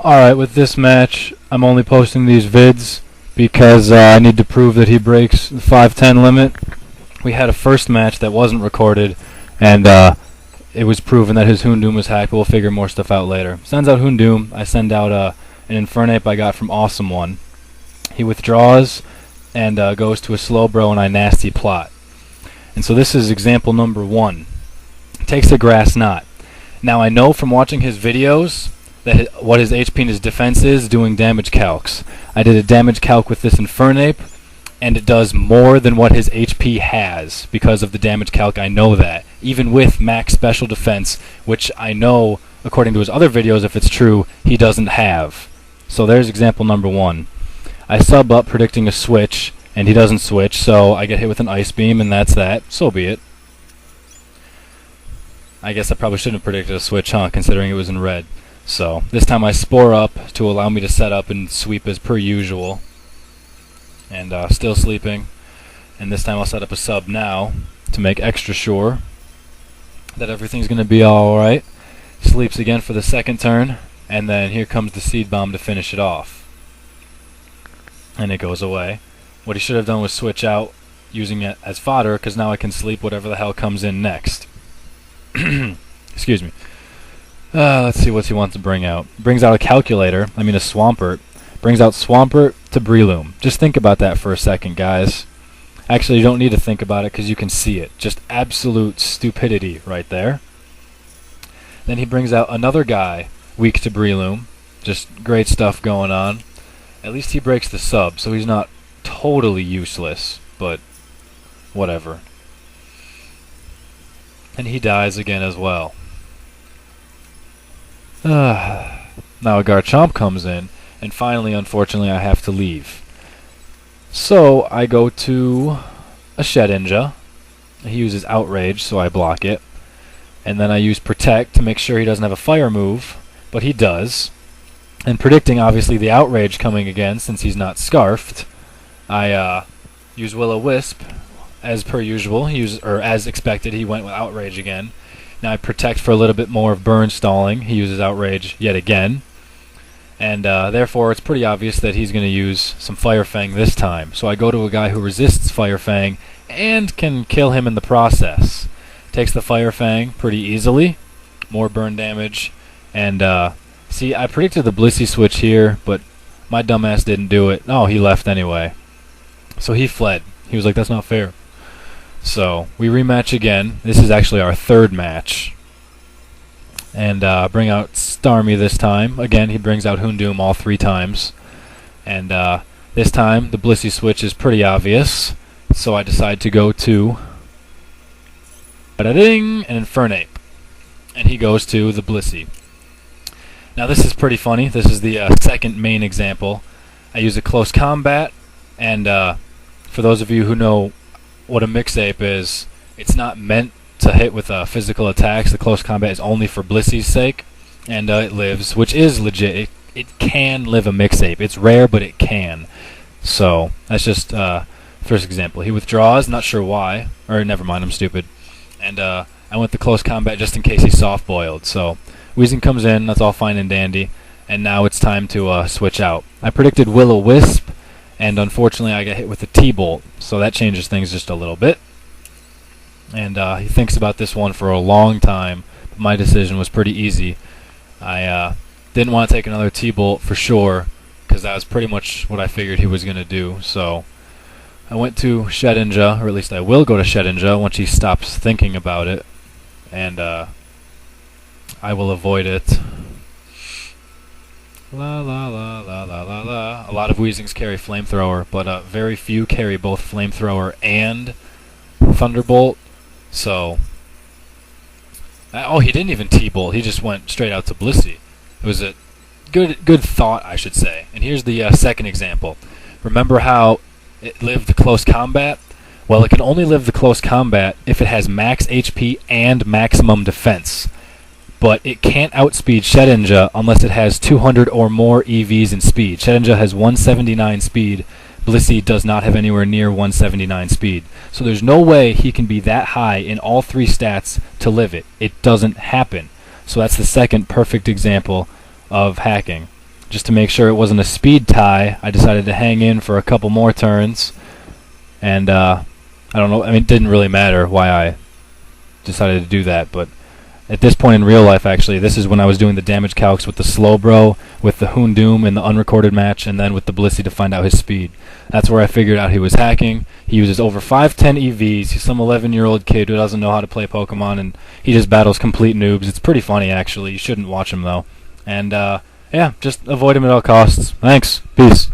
Alright, with this match, I'm only posting these vids because I need to prove that he breaks the 5-10 limit. We had a first match that wasn't recorded, and it was proven that his Houndoom was hacked. We'll figure more stuff out later. Sends out Houndoom. I send out an Infernape I got from Awesome One. He withdraws and goes to a Slowbro, and I nasty plot. And so this is example number 1. Takes a Grass Knot. Now I know from watching his videos that what his HP and his defense is doing damage calcs. I did a damage calc with this Infernape, and it does more than what his HP has because of the damage calc. I know that, even with max special defense, which I know, according to his other videos, if it's true, he doesn't have. So there's example number 1. I sub up predicting a switch, and he doesn't switch, so I get hit with an Ice Beam, and that's that. So be it. I guess I probably shouldn't have predicted a switch, huh, considering it was in red. So this time I Spore up to allow me to set up and sweep as per usual. And still sleeping. And this time I'll set up a sub now to make extra sure that everything's going to be alright. Sleeps again for the second turn, and then here comes the Seed Bomb to finish it off. And it goes away. What he should have done was switch out using it as fodder, because now I can sleep whatever the hell comes in next. Excuse me. Let's see what he wants to bring out. Brings out a Calculator, a Swampert. Brings out Swampert to Breloom. Just think about that for a second, guys. Actually, you don't need to think about it because you can see it. Just absolute stupidity right there. Then he brings out another guy, weak to Breloom. Just great stuff going on. At least he breaks the sub, so he's not totally useless, but whatever. And he dies again as well. Now a Garchomp comes in, and finally, unfortunately, I have to leave. So I go to a Shedinja. He uses Outrage, so I block it. And then I use Protect to make sure he doesn't have a fire move, but he does. And predicting, obviously, the Outrage coming again, since he's not Scarfed, I use Will-O-Wisp, as per usual. As expected, he went with Outrage again. Now I Protect for a little bit more of burn stalling. He uses Outrage yet again. And therefore, it's pretty obvious that he's going to use some Fire Fang this time. So I go to a guy who resists Fire Fang and can kill him in the process. Takes the Fire Fang pretty easily. More burn damage. And see, I predicted the Blissey switch here, but my dumbass didn't do it. Oh, he left anyway. So he fled. He was like, that's not fair. So we rematch again. This is actually our third match. And bring out Starmie this time. Again, he brings out Houndoom all 3 times. And this time, the Blissey switch is pretty obvious. So I decide to go to an Infernape. And he goes to the Blissey. Now this is pretty funny. This is the second main example. I use a close combat. And for those of you who know what a Mix-Ape is, it's not meant to hit with physical attacks. The close combat is only for Blissey's sake, and it lives, which is legit. It can live a Mix-Ape. It's rare, but it can. So that's just first example. He withdraws, not sure why, or never mind, I'm stupid. And I went the close combat just in case he soft-boiled. So Weezing comes in, that's all fine and dandy, and now it's time to switch out. I predicted Will-O-Wisp, and unfortunately I got hit with the T-Bolt, so that changes things just a little bit. And he thinks about this one for a long time, but my decision was pretty easy. I didn't want to take another T-Bolt for sure, because that was pretty much what I figured he was going to do. So I went to Shedinja, or at least I will go to Shedinja once he stops thinking about it, and I will avoid it. La la la la la la la. A lot of Weezings carry Flamethrower, but very few carry both Flamethrower and Thunderbolt. So, oh, he didn't even T-Bolt. He just went straight out to Blissey. It was a good thought, I should say. And here's the second example. Remember how it lived the close combat? Well, it can only live the close combat if it has max HP and maximum defense. But it can't outspeed Shedinja unless it has 200 or more EVs in speed. Shedinja has 179 speed. Blissey does not have anywhere near 179 speed. So there's no way he can be that high in all 3 stats to live it. It doesn't happen. So that's the second perfect example of hacking. just to make sure it wasn't a speed tie, I decided to hang in for a couple more turns. And I don't know, I mean, it didn't really matter why I decided to do that, but at this point in real life, actually, this is when I was doing the damage calcs with the Slowbro, with the Houndoom in the unrecorded match, and then with the Blissey to find out his speed. That's where I figured out he was hacking. He uses over 510 EVs. He's some 11-year-old kid who doesn't know how to play Pokemon, and he just battles complete noobs. It's pretty funny, actually. You shouldn't watch him, though. And, yeah, just avoid him at all costs. Thanks. Peace.